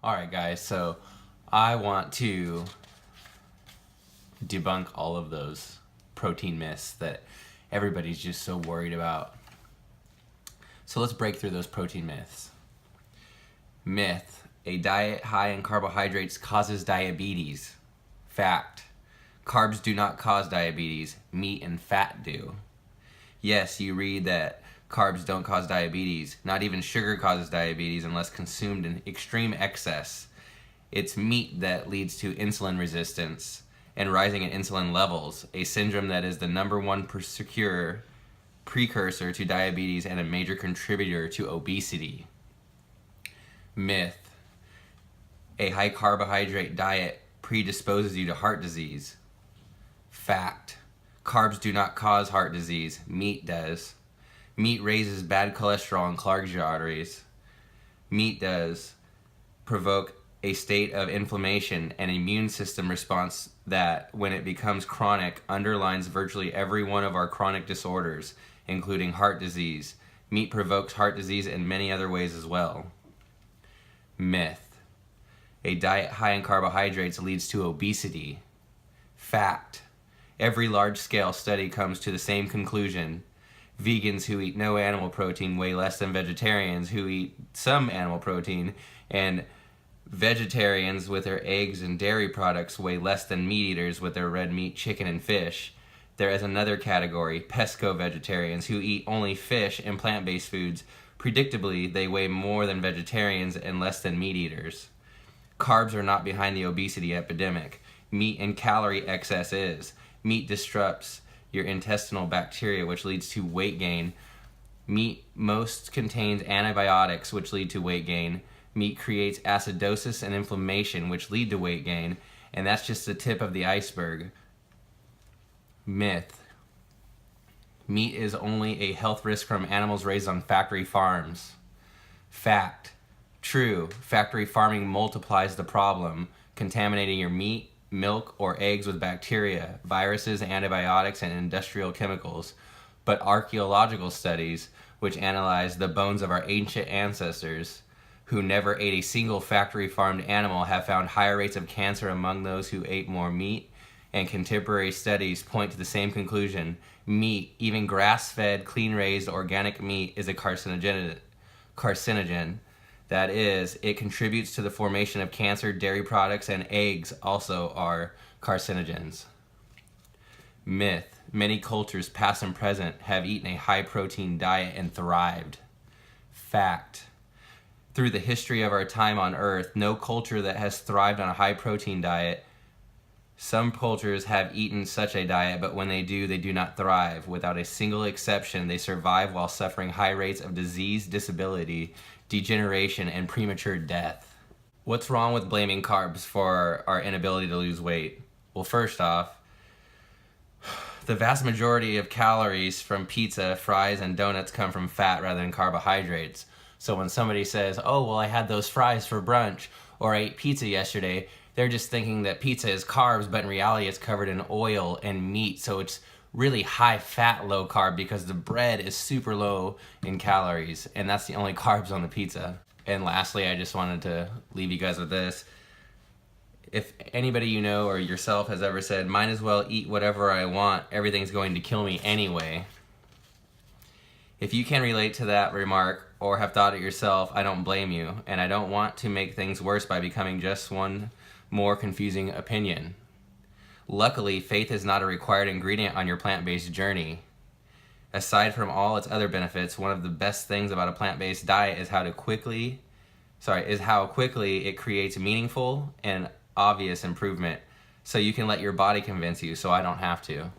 Alright guys, so I want to debunk all of those protein myths that everybody's just so worried about. So let's break through those protein myths. Myth: a diet high in carbohydrates causes diabetes. Fact: carbs do not cause diabetes, meat and fat do. Yes, you read that carbs don't cause diabetes. Not even sugar causes diabetes unless consumed in extreme excess. It's meat that leads to insulin resistance and rising in insulin levels, a syndrome that is the #1 precursor to diabetes and a major contributor to obesity. Myth: a high carbohydrate diet predisposes you to heart disease. Fact: carbs do not cause heart disease, meat does. Meat raises bad cholesterol and clogs your arteries. Meat does provoke a state of inflammation and immune system response that, when it becomes chronic, underlines virtually every one of our chronic disorders, including heart disease. Meat provokes heart disease in many other ways as well. Myth: a diet high in carbohydrates leads to obesity. Fact: every large-scale study comes to the same conclusion. Vegans who eat no animal protein weigh less than vegetarians who eat some animal protein, and vegetarians with their eggs and dairy products weigh less than meat eaters with their red meat, chicken, and fish. There is another category, pesco-vegetarians, who eat only fish and plant-based foods. Predictably, they weigh more than vegetarians and less than meat eaters. Carbs are not behind the obesity epidemic. Meat and calorie excess is. Meat disrupts your intestinal bacteria, which leads to weight gain. Meat most contains antibiotics, which lead to weight gain. Meat creates acidosis and inflammation, which lead to weight gain. And that's just the tip of the iceberg. Myth: meat is only a health risk from animals raised on factory farms. Fact: true, factory farming multiplies the problem, contaminating your meat, milk, or eggs with bacteria, viruses, antibiotics, and industrial chemicals. But archaeological studies, which analyze the bones of our ancient ancestors who never ate a single factory-farmed animal, have found higher rates of cancer among those who ate more meat, and contemporary studies point to the same conclusion. Meat, even grass-fed, clean-raised, organic meat, is a carcinogen. That is, it contributes to the formation of cancer. Dairy products and eggs also are carcinogens. Myth: many cultures, past and present, have eaten a high-protein diet and thrived. Fact: through the history of our time on Earth, no culture that has thrived on a high-protein diet. Some cultures have eaten such a diet, but when they do not thrive. Without a single exception, they survive while suffering high rates of disease, disability, degeneration, and premature death. What's wrong with blaming carbs for our inability to lose weight? Well, first off, the vast majority of calories from pizza, fries, and donuts come from fat rather than carbohydrates. So when somebody says, oh, well, I had those fries for brunch, or I ate pizza yesterday, they're just thinking that pizza is carbs, but in reality it's covered in oil and meat, so it's really high fat, low carb, because the bread is super low in calories, and that's the only carbs on the pizza. And lastly, I just wanted to leave you guys with this. If anybody you know or yourself has ever said, might as well eat whatever I want, everything's going to kill me anyway. If you can relate to that remark or have thought it yourself, I don't blame you, and I don't want to make things worse by becoming just one more confusing opinion. Luckily, faith is not a required ingredient on your plant-based journey. Aside from all its other benefits, one of the best things about a plant-based diet is how quickly it creates meaningful and obvious improvement. So you can let your body convince you, so I don't have to.